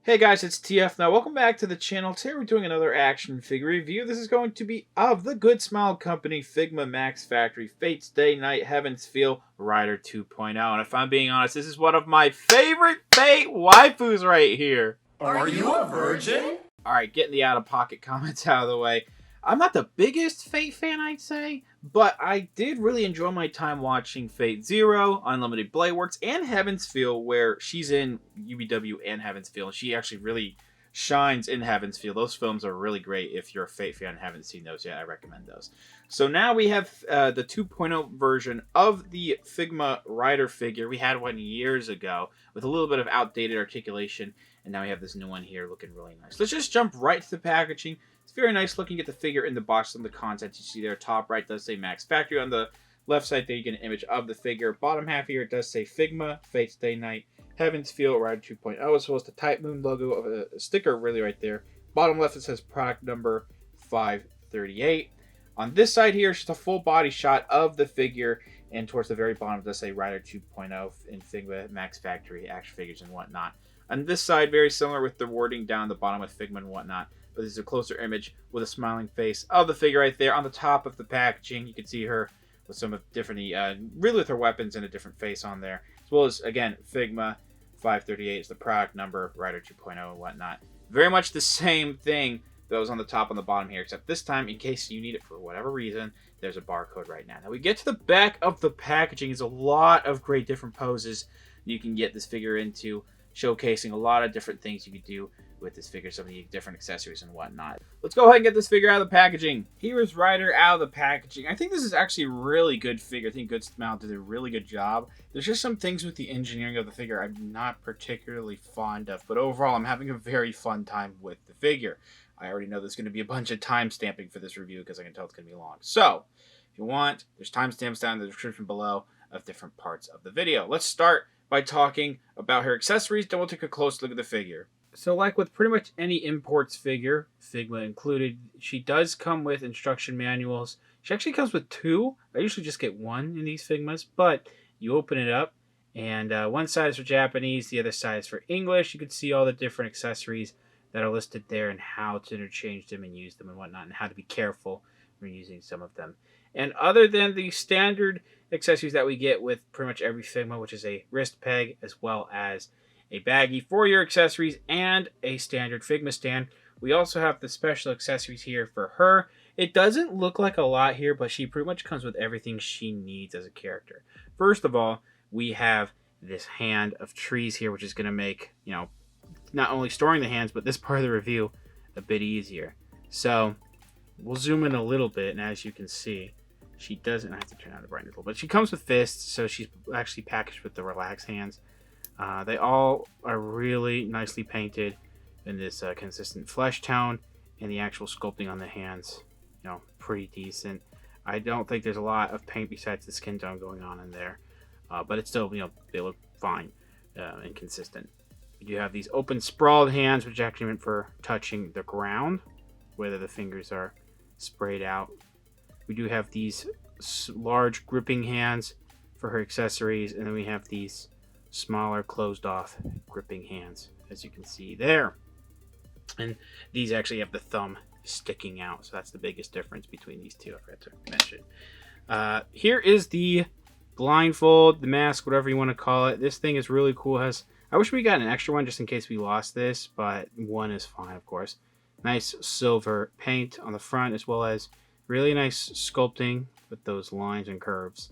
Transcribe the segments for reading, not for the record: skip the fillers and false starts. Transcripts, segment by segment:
Hey guys, it's TF now. Welcome back to the channel. Today we're doing another action figure review. This is going to be of the Good Smile Company Figma Max Factory Fate's Day Night Heaven's Feel Rider 2.0. And if I'm being honest, this is one of my favorite Fate waifus right here. Are you a virgin? Alright, getting the out-of-pocket comments out of the way. I'm not the biggest Fate fan, I'd say, but I did really enjoy my time watching Fate Zero, Unlimited Blade Works, and Heaven's Feel, where she's in UBW and Heaven's Feel. She actually really shines in Heaven's Feel. Those films are really great. If you're a Fate fan and haven't seen those yet, I recommend those. So now we have the 2.0 version of the Figma Rider figure. We had one years ago with a little bit of outdated articulation, and now we have this new one here looking really nice. Let's just jump right to the packaging. It's very nice looking at the figure in the box and the content you see there. Top right does say Max Factory. On the left side there you get an image of the figure. Bottom half here it does say Figma, Fate's Day Night, Heaven's Feel, Rider 2.0, as well as the Type Moon logo of a sticker really right there. Bottom left it says product number 538. On this side here, it's just a full body shot of the figure, and towards the very bottom it does say Rider 2.0 in Figma, Max Factory, action figures and whatnot. On this side, very similar with the wording down the bottom with Figma and whatnot. But this is a closer image with a smiling face of the figure right there. On the top of the packaging, you can see her with some of different, really with her weapons and a different face on there. As well as, again, Figma 538 is the product number, Rider 2.0 and whatnot. Very much the same thing that was on the top and the bottom here, except this time, in case you need it for whatever reason, there's a barcode right now. Now we get to the back of the packaging. There's a lot of great different poses you can get this figure into, showcasing a lot of different things you could do with this figure, some of the different accessories and whatnot. Let's go ahead and get this figure out of the packaging. Here is Rider out of the packaging. I think this is actually a really good figure. I think Good Smile did a really good job. There's just some things with the engineering of the figure I'm not particularly fond of, but overall I'm having a very fun time with the figure. I already know there's going to be a bunch of time stamping for this review because I can tell it's going to be long. So, if you want, there's timestamps down in the description below of different parts of the video. Let's start by talking about her accessories, then we'll take a close look at the figure. So like with pretty much any imports figure, Figma included, she does come with instruction manuals. She actually comes with two. I usually just get one in these Figmas, but you open it up, and one side is for Japanese, the other side is for English. You can see all the different accessories that are listed there and how to interchange them and use them and whatnot, and how to be careful when using some of them. And other than the standard accessories that we get with pretty much every Figma, which is a wrist peg as well as a baggie for your accessories and a standard Figma stand, we also have the special accessories here for her. It doesn't look like a lot here, but she pretty much comes with everything she needs as a character. First of all, we have this hand of trees here, which is going to make, not only storing the hands, but this part of the review a bit easier. So we'll zoom in a little bit, and as you can see, she doesn't, I have to turn down the brightness a little bit. She comes with fists, so she's actually packaged with the relaxed hands. They all are really nicely painted in this consistent flesh tone, and the actual sculpting on the hands, pretty decent. I don't think there's a lot of paint besides the skin tone going on in there, but it's still, they look fine and consistent. You have these open sprawled hands, which are actually meant for touching the ground, whether the fingers are sprayed out. We do have these large gripping hands for her accessories, and then we have these smaller closed off gripping hands, as you can see there. And these actually have the thumb sticking out, so that's the biggest difference between these two, I forgot to mention. Here is the blindfold, the mask, whatever you want to call it. This thing is really cool. I wish we got an extra one just in case we lost this, but one is fine, of course. Nice silver paint on the front, as well as really nice sculpting with those lines and curves.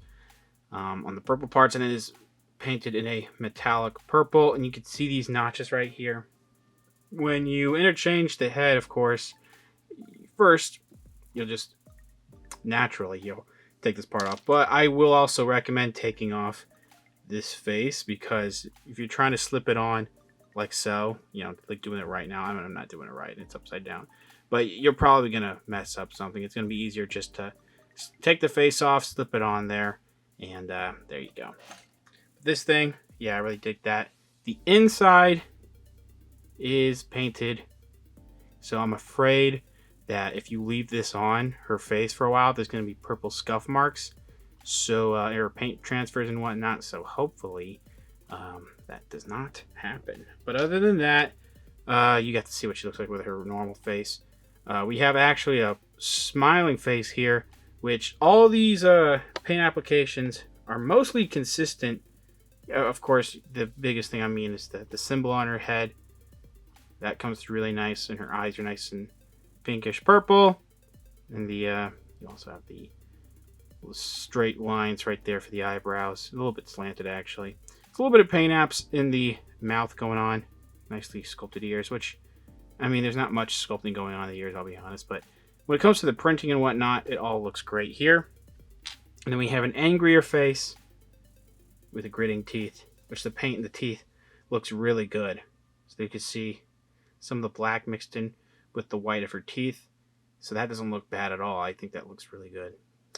On the purple parts, and it is painted in a metallic purple, and you can see these notches right here. When you interchange the head, of course, first you'll take this part off, but I will also recommend taking off this face, because if you're trying to slip it on like so, like doing it right now, I'm not doing it right, it's upside down, but you're probably gonna mess up something. It's gonna be easier just to take the face off, slip it on there, and there you go. This thing, yeah, I really dig that. The inside is painted, so I'm afraid that if you leave this on her face for a while, there's going to be purple scuff marks, so or paint transfers and whatnot, so hopefully that does not happen. But other than that, You got to see what she looks like with her normal face. We have actually a smiling face here, which all these paint applications are mostly consistent. Of course, the biggest thing I mean is the symbol on her head. That comes through really nice, and her eyes are nice and pinkish purple. And the you also have the straight lines right there for the eyebrows. A little bit slanted, actually. It's a little bit of paint apps in the mouth going on. Nicely sculpted ears, which, I mean, there's not much sculpting going on in the ears, I'll be honest. But when it comes to the printing and whatnot, it all looks great here. And then we have an angrier face with the gritting teeth, which the paint in the teeth looks really good. So you can see some of the black mixed in with the white of her teeth. So that doesn't look bad at all. I think that looks really good.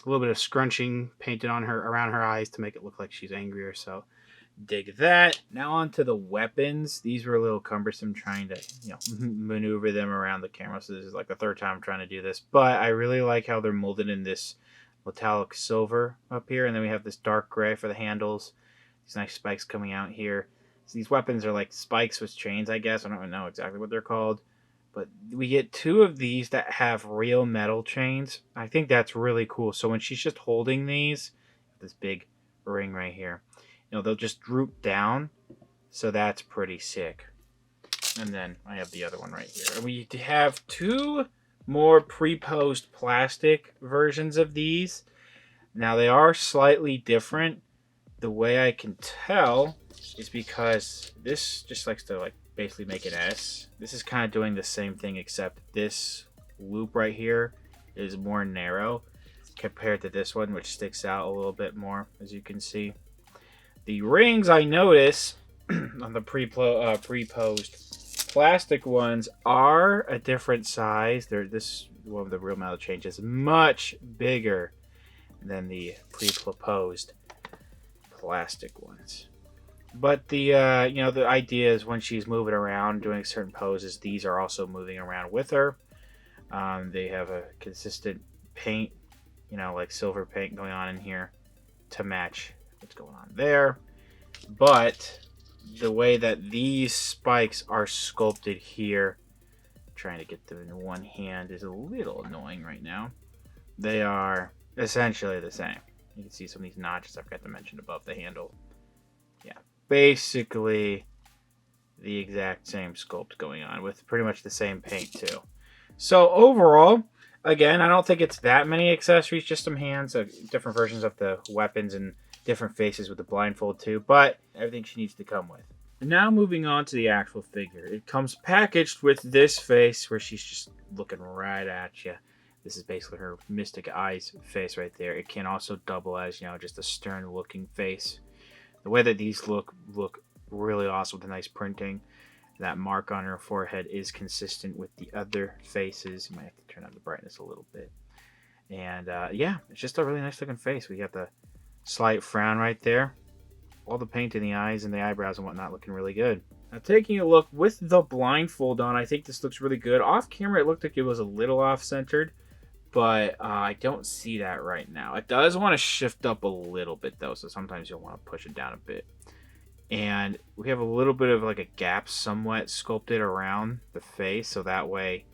A little bit of scrunching painted on her around her eyes to make it look like she's angrier. So dig that. Now on to the weapons. These were a little cumbersome trying to, maneuver them around the camera. So this is like the third time I'm trying to do this. But I really like how they're molded in this metallic silver up here. And then we have this dark gray for the handles. These nice spikes coming out here. So these weapons are like spikes with chains, I guess. I don't know exactly what they're called. But we get two of these that have real metal chains. I think that's really cool. So when she's just holding these, this big ring right here, they'll just droop down. So that's pretty sick. And then I have the other one right here. We have two more pre-posed plastic versions of these. Now they are slightly different. The way I can tell is because this just likes to basically make an S. This is kind of doing the same thing, except this loop right here is more narrow compared to this one, which sticks out a little bit more, as you can see. The rings, I notice on the pre-posed plastic ones are a different size. This one with the real metal change is much bigger than the pre-posed plastic ones. But the the idea is when she's moving around doing certain poses, these are also moving around with her. They have a consistent paint, like silver paint going on in here to match what's going on there. But the way that these spikes are sculpted here, trying to get them in one hand is a little annoying right now. They are essentially the same. You can see some of these notches I've got to mention above the handle. Yeah, basically the exact same sculpt going on with pretty much the same paint too. So overall, again, I don't think it's that many accessories, just some hands, different versions of the weapons and different faces with the blindfold too, but everything she needs to come with. Now moving on to the actual figure. It comes packaged with this face where she's just looking right at you. This is basically her mystic eyes face right there. It can also double as, just a stern looking face. The way that these look really awesome with the nice printing. That mark on her forehead is consistent with the other faces. You might have to turn up the brightness a little bit. And yeah, it's just a really nice looking face. We got the slight frown right there. All the paint in the eyes and the eyebrows and whatnot looking really good. Now taking a look with the blindfold on, I think this looks really good. Off camera, it looked like it was a little off-centered, but I don't see that right now. It does want to shift up a little bit though, so sometimes you'll want to push it down a bit. And we have a little bit of like a gap somewhat sculpted around the face, so that way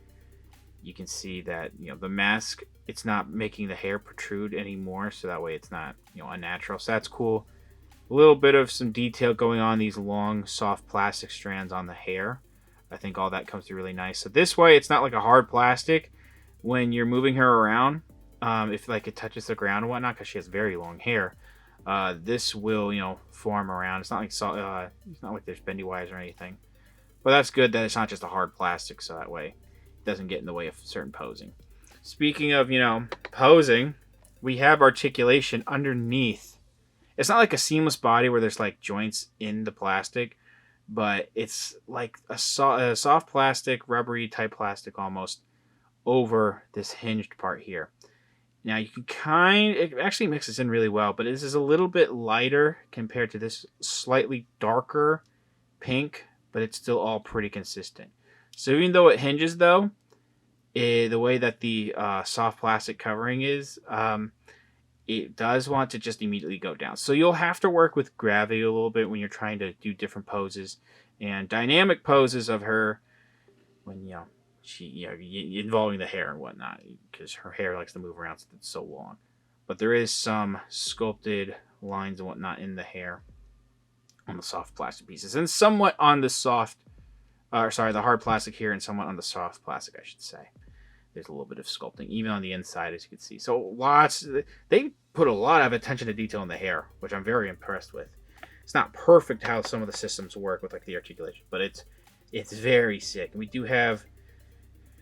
you can see that the mask, it's not making the hair protrude anymore, so that way it's not unnatural. So that's cool. A little bit of some detail going on these long soft plastic strands on the hair. I think all that comes through really nice. So this way it's not like a hard plastic when you're moving her around. If it touches the ground and whatnot, because she has very long hair, this will form around. It's not like there's bendy wires or anything, but that's good that it's not just a hard plastic, so that way it doesn't get in the way of certain posing. Speaking of posing, we have articulation underneath. It's not like a seamless body where there's like joints in the plastic, but it's like a soft plastic, rubbery type plastic almost over this hinged part here. Now you can it actually mixes in really well, but this is a little bit lighter compared to this slightly darker pink, but it's still all pretty consistent. So even though it hinges though, the way that the soft plastic covering is, it does want to just immediately go down. So you'll have to work with gravity a little bit when you're trying to do different poses and dynamic poses of her. when she involving the hair and whatnot, because her hair likes to move around since it's so long. But there is some sculpted lines and whatnot in the hair on the soft plastic pieces, and somewhat on the the hard plastic here, and somewhat on the soft plastic, I should say. There's a little bit of sculpting, even on the inside, as you can see. So they put a lot of attention to detail in the hair, which I'm very impressed with. It's not perfect how some of the systems work with like the articulation, but it's very sick. And we do have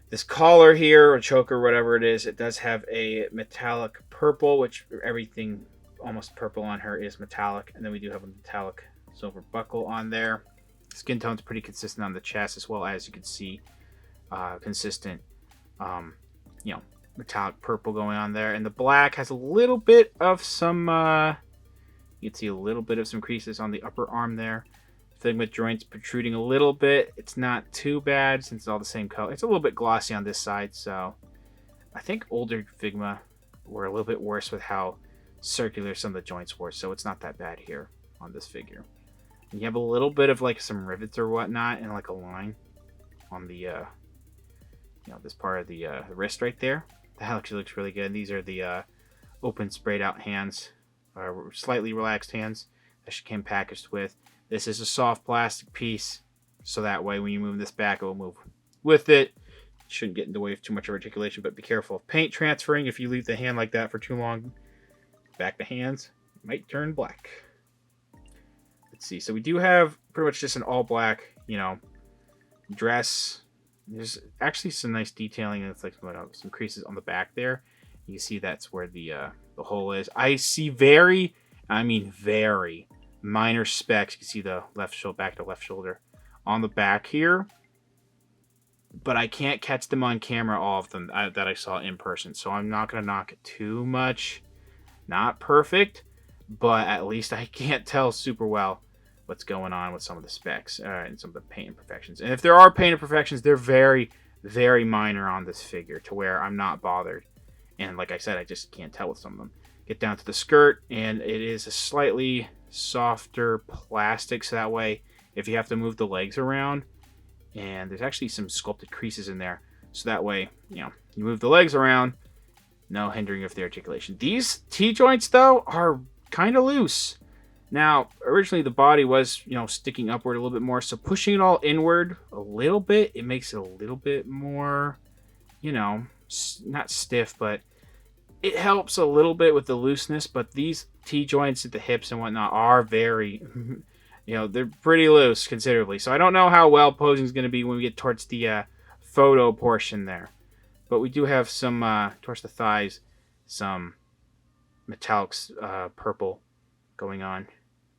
this collar here, or choker, whatever it is. It does have a metallic purple, which everything almost purple on her is metallic. And then we do have a metallic silver buckle on there. Skin tone's pretty consistent on the chest, as well as you can see consistent metallic purple going on there. And the black has a little bit of some you can see a little bit of some creases on the upper arm there. Figma joints protruding a little bit. It's not too bad since it's all the same color. It's a little bit glossy on this side, so I think older Figma were a little bit worse with how circular some of the joints were, so it's not that bad here on this figure. And you have a little bit of like some rivets or whatnot and like a line on the this part of the wrist right there. That actually looks really good. And these are the open sprayed out hands, slightly relaxed hands that she came packaged with. This is a soft plastic piece, so that way when you move this back, it will move with it. Shouldn't get in the way of too much articulation, but be careful of paint transferring. If you leave the hand like that for too long, back the hands might turn black. Let's see. So we do have pretty much just an all black, dress. There's actually some nice detailing, and it's like some creases on the back there. You can see that's where the hole is. I see very minor specks. You can see the left shoulder, back to left shoulder on the back here, but I can't catch them on camera, all of them that I saw in person. So I'm not going to knock it too much. Not perfect, but at least I can't tell super well what's going on with some of the specs and some of the paint imperfections. And if there are paint imperfections, they're very, very minor on this figure to where I'm not bothered. And like I said, I just can't tell with some of them. Get down to the skirt, and it is a slightly softer plastic, so that way if you have to move the legs around, and there's actually some sculpted creases in there, so that way you move the legs around, no hindering of the articulation. These T-joints though are kind of loose. Now originally the body was sticking upward a little bit more, so pushing it all inward a little bit, it makes it a little bit more not stiff, but it helps a little bit with the looseness. But these T-joints at the hips and whatnot are very, they're pretty loose considerably. So I don't know how well posing is going to be when we get towards the photo portion there. But we do have some, towards the thighs, some metallic purple going on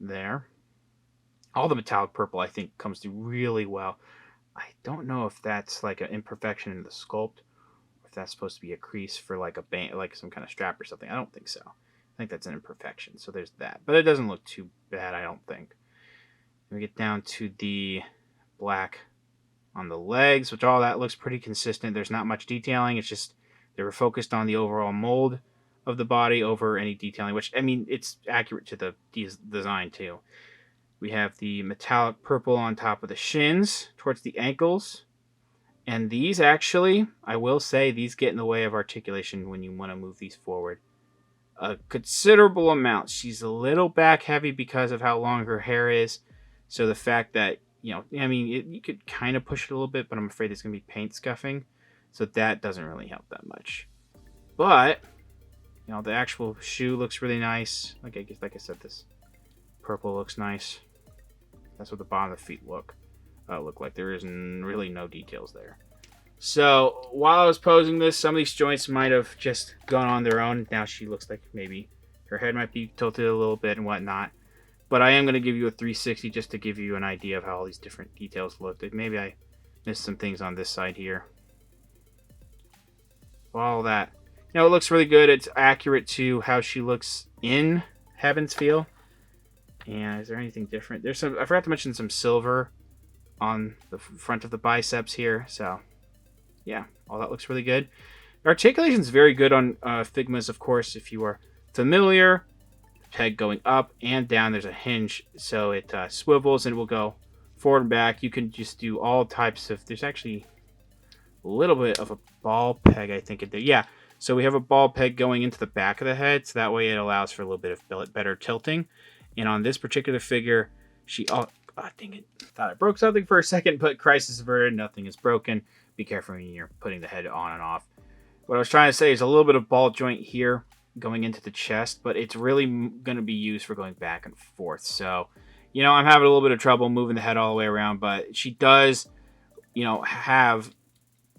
there. All the metallic purple, I think, comes through really well. I don't know if that's like an imperfection in the sculpt, if that's supposed to be a crease for like a band, like some kind of strap or something. I don't think so. I think that's an imperfection. So there's that. But it doesn't look too bad, I don't think. We get down to the black on the legs, which all that looks pretty consistent. There's not much detailing. It's just they were focused on the overall mold of the body over any detailing, which, it's accurate to the design too. We have the metallic purple on top of the shins towards the ankles. And these actually, I will say, these get in the way of articulation when you want to move these forward. A considerable amount. She's a little back heavy because of how long her hair is. So the fact that, you could kind of push it a little bit, but I'm afraid there's going to be paint scuffing. So that doesn't really help that much. But, the actual shoe looks really nice. Like I said, this purple looks nice. That's what the bottom of the feet look like. There is really no details there. So while I was posing this, some of these joints might have just gone on their own. Now she looks like maybe her head might be tilted a little bit and whatnot. But I am going to give you a 360 just to give you an idea of how all these different details look. Maybe I missed some things on this side here. All that. It looks really good. It's accurate to how she looks in Heaven's Feel. And is there anything different? There's some. I forgot to mention some silver on the front of the biceps here. So, yeah, all that looks really good. Articulation is very good on Figmas, of course, if you are familiar. Peg going up and down. There's a hinge, so it swivels and will go forward and back. You can just do all types of. There's actually a little bit of a ball peg, I think. Yeah, so we have a ball peg going into the back of the head, so that way it allows for a little bit of better tilting. And on this particular figure, oh, dang it. Thought I broke something for a second, but crisis averted, nothing is broken. Be careful when you're putting the head on and off. What I was trying to say is a little bit of ball joint here going into the chest, but it's really going to be used for going back and forth. So, you know, I'm having a little bit of trouble moving the head all the way around, but she does, you know, have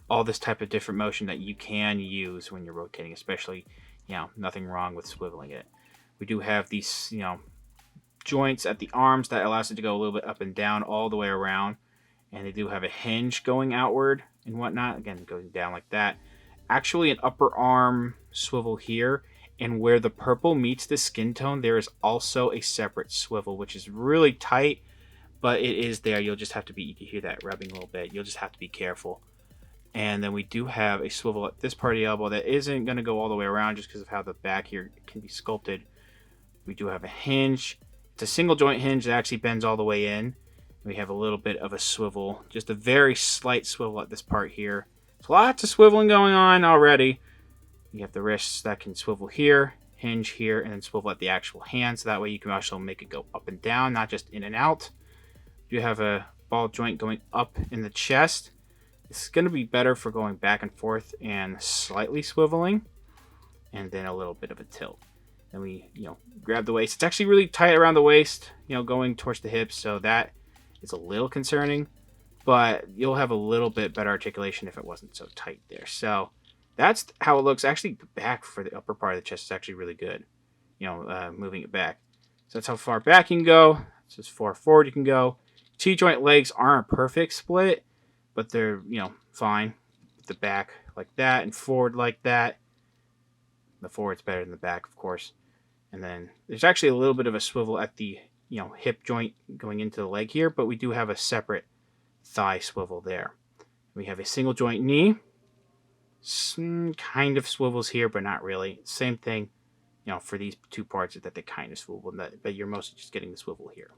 all this type of different motion that you can use when you're rotating, especially, you know, nothing wrong with swiveling it. We do have these, you know, joints at the arms that allows it to go a little bit up and down all the way around. And they do have a hinge going outward and whatnot. Again, going down like that. Actually, an upper arm swivel here. And where the purple meets the skin tone, there is also a separate swivel, which is really tight, but it is there. You'll just have to be, you can hear that rubbing a little bit. You'll just have to be careful. And then we do have a swivel at this part of the elbow that isn't going to go all the way around just because of how the back here can be sculpted. We do have a hinge. It's a single joint hinge that actually bends all the way in. We have a little bit of a swivel, just a very slight swivel at this part here. There's lots of swiveling going on already. You have the wrists that can swivel here, hinge here, and then swivel at the actual hand. So that way you can also make it go up and down, not just in and out. You have a ball joint going up in the chest. It's going to be better for going back and forth and slightly swiveling, and then a little bit of a tilt. Then we, you know, grab the waist. It's actually really tight around the waist, you know, going towards the hips. So that is a little concerning, but you'll have a little bit better articulation if it wasn't so tight there. So that's how it looks. Actually, the back for the upper part of the chest is actually really good, you know, moving it back. So that's how far back you can go. It's as far forward you can go. T-joint legs aren't a perfect split, but they're, you know, fine. The back like that and forward like that. The forward's better than the back, of course. And then there's actually a little bit of a swivel at the, you know, hip joint going into the leg here, but we do have a separate thigh swivel there. We have a single joint knee. Some kind of swivels here, but not really. Same thing, you know, for these two parts that they kind of swivel, but you're mostly just getting the swivel here.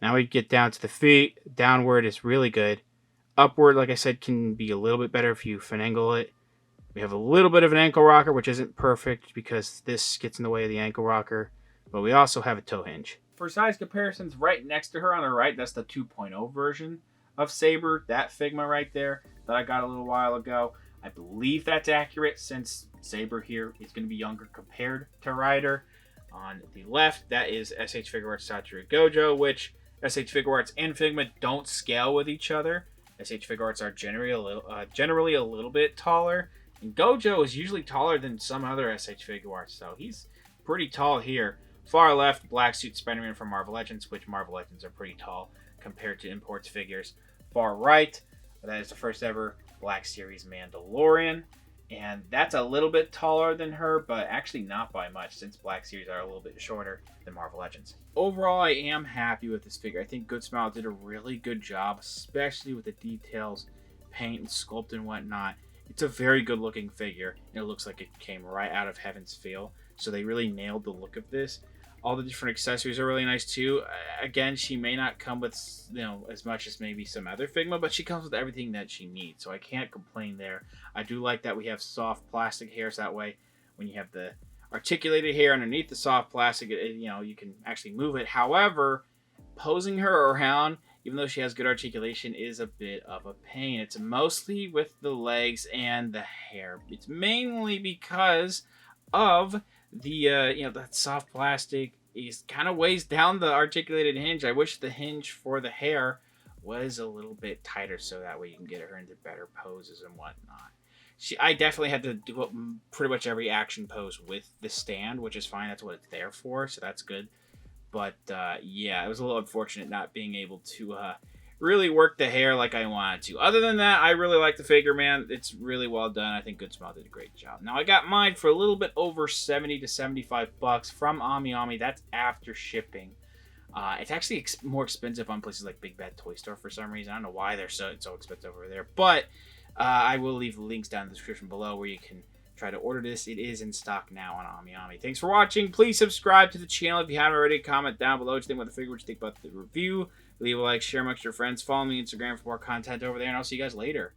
Now we get down to the feet. Downward is really good. Upward, like I said, can be a little bit better if you finagle it. We have a little bit of an ankle rocker, which isn't perfect because this gets in the way of the ankle rocker. But we also have a toe hinge. For size comparisons, right next to her on the right, that's the 2.0 version of Saber. That Figma right there that I got a little while ago. I believe that's accurate since Saber here is going to be younger compared to Rider. On the left, that is SH Figuarts Satoru Gojo, which SH Figuarts and Figma don't scale with each other. SH Figuarts are generally a little bit taller. And Gojo is usually taller than some other SH Figuarts, so he's pretty tall here. Far left, Black Suit Spider-Man from Marvel Legends, which Marvel Legends are pretty tall compared to Imports figures. Far right, that is the first ever Black Series Mandalorian. And that's a little bit taller than her, but actually not by much, since Black Series are a little bit shorter than Marvel Legends. Overall, I am happy with this figure. I think Good Smile did a really good job, especially with the details, paint and sculpt and whatnot. It's a very good looking figure, and it looks like it came right out of Heaven's Feel. So they really nailed the look of this. All the different accessories are really nice too. Again, she may not come with, you know, as much as maybe some other Figma, but she comes with everything that she needs. So I can't complain there. I do like that we have soft plastic hair, so that way when you have the articulated hair underneath the soft plastic, you know, you can actually move it. However, posing her around, even though she has good articulation, is a bit of a pain. It's mostly with the legs and the hair. It's mainly because of the you know, that soft plastic is kind of weighs down the articulated hinge. I wish the hinge for the hair was a little bit tighter so that way you can get her into better poses and whatnot. I definitely had to do pretty much every action pose with the stand, which is fine. That's what it's there for, so that's good. But yeah, it was a little unfortunate not being able to really work the hair like I wanted to. Other than that, I really like the figure, man. It's really well done. I think Good Smile did a great job. Now, I got mine for a little bit over 70 to 75 bucks from Amiami. That's after shipping. It's actually more expensive on places like Big Bad Toy Store for some reason. I don't know why they're so expensive over there. But I will leave links down in the description below where you can try to order this. It is in stock now on Amiami. Thanks for watching. Please subscribe to the channel if you haven't already. Comment down below what you think about the figure, what you think about the review. Leave a like, share amongst your friends. Follow me on Instagram for more content over there, and I'll see you guys later.